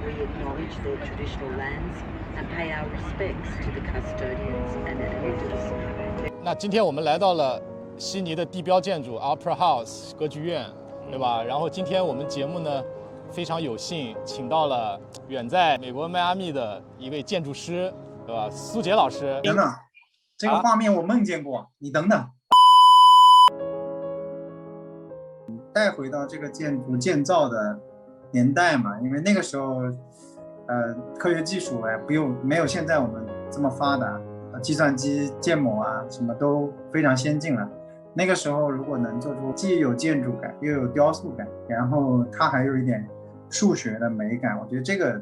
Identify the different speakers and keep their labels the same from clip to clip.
Speaker 1: we acknowledge their traditional lands and pay our respects to the custodians and elders.
Speaker 2: 那今天我们来到了悉尼的地标建筑 Opera House 歌剧院，对吧？然后今天我们节目呢非常有幸请到了远在美国迈阿密的一位建筑师，对吧？苏杰老师。
Speaker 3: 等等，这个画面我梦见过，你等等。带回到这个建筑建造的年代嘛，因为那个时候，科学技术没有现在我们这么发达，计算机建模啊什么都非常先进了。那个时候如果能做出既有建筑感又有雕塑感，然后它还有一点数学的美感，我觉得这个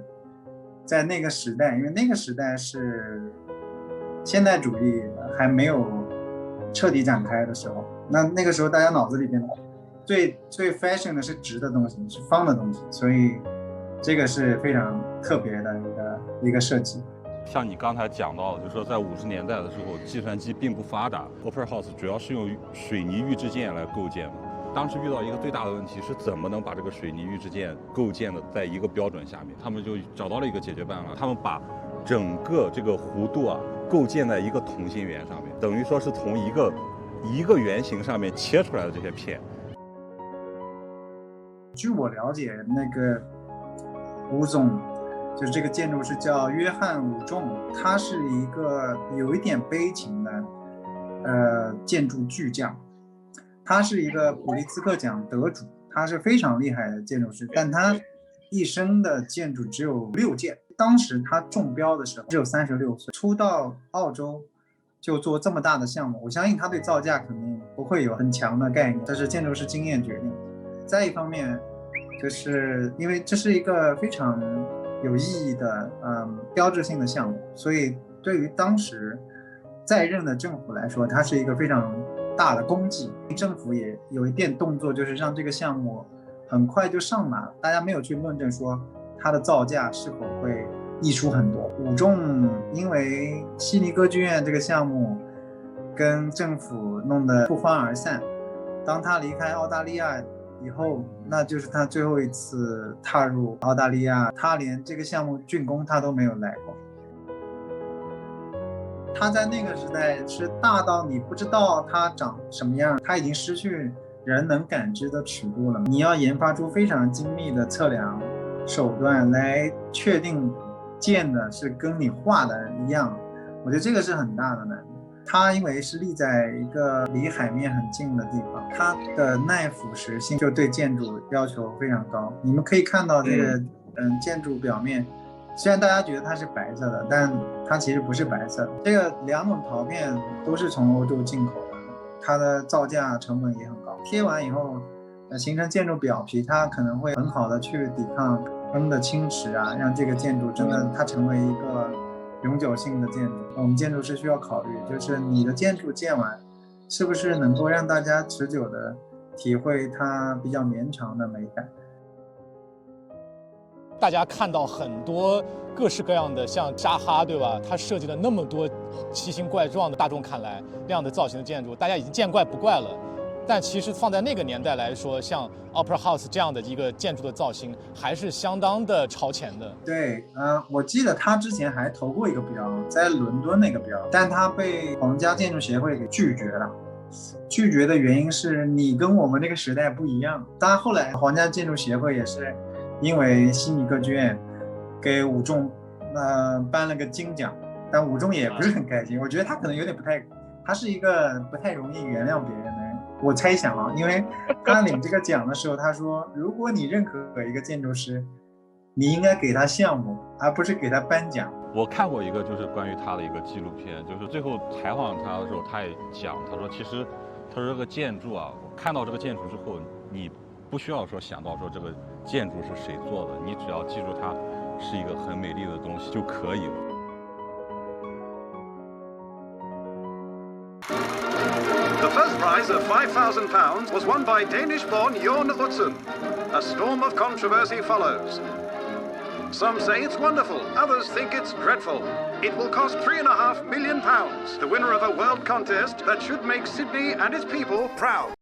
Speaker 3: 在那个时代，因为那个时代是现代主义还没有彻底展开的时候，那个时候大家脑子里边最 fashion 的是直的东西，是方的东西，所以这个是非常特别的一个设计。
Speaker 4: 像你刚才讲到，就是说在50年代的时候，计算机并不发达 ，Opera House 主要是用水泥预制件来构建的。当时遇到一个最大的问题是怎么能把这个水泥预制件构建的在一个标准下面，他们就找到了一个解决办法，他们把整个这个弧度啊构建在一个同心圆上面，等于说是从一个圆形上面切出来的这些片。
Speaker 3: 据我了解，那个吴总就是这个建筑师叫约翰·伍仲，他是一个有一点悲情的建筑巨匠，他是一个普利兹克奖得主，他是非常厉害的建筑师，但他一生的建筑只有6件。当时他中标的时候只有36岁，初到澳洲就做这么大的项目，我相信他对造价肯定不会有很强的概念，这是建筑师经验决定。再一方面，就是因为这是一个非常有意义的标志性的项目，所以对于当时在任的政府来说，它是一个非常大的功绩。政府也有一点动作，就是让这个项目很快就上马，大家没有去论证说它的造价是否会溢出很多。伍仲因为悉尼歌剧院这个项目跟政府弄得不欢而散，当他离开澳大利亚以后，那就是他最后一次踏入澳大利亚，他连这个项目竣工他都没有来过。他在那个时代是大到你不知道它长什么样，他已经失去人能感知的尺度了。你要研发出非常精密的测量手段来确定建的是跟你画的一样，我觉得这个是很大的难度。它因为是立在一个离海面很近的地方，它的耐腐蚀性就对建筑要求非常高。你们可以看到这个建筑表面，虽然大家觉得它是白色的，但它其实不是白色的。这个2种陶片都是从欧洲进口的，它的造价成本也很高。贴完以后形成建筑表皮，它可能会很好的去抵抗风的侵蚀啊，让这个建筑真的它成为一个永久性的建筑。我们建筑师需要考虑，就是你的建筑建完是不是能够让大家持久的体会它比较绵长的美感。
Speaker 2: 大家看到很多各式各样的，像扎哈，对吧？他设计了那么多奇形怪状的，大众看来那样的造型的建筑，大家已经见怪不怪了。但其实放在那个年代来说，像 Opera House 这样的一个建筑的造型，还是相当的超前的。
Speaker 3: 对，我记得他之前还投过一个标，在伦敦那个标，但他被皇家建筑协会给拒绝了。拒绝的原因是你跟我们那个时代不一样。当然后来皇家建筑协会也是因为悉尼歌剧院给伍仲颁了个金奖，但伍仲也不是很开心。我觉得他可能有点他是一个不太容易原谅别人的人，我猜想啊，因为他领这个奖的时候，他说，如果你认可一个建筑师，你应该给他项目，而不是给他颁奖。
Speaker 4: 我看过一个就是关于他的一个纪录片，就是最后采访他的时候，他也讲，他说其实他说这个建筑啊，看到这个建筑之后，你不需要说想到说这个建筑是谁做的，你只要记住它是一个很美丽的东西就可以了。
Speaker 5: The first prize of £5,000 was won by Danish-born Jon Utzon. A storm of controversy follows. Some say it's wonderful, others think it's dreadful. It will cost £3.5 million, the winner of a world contest that should make Sydney and its people proud.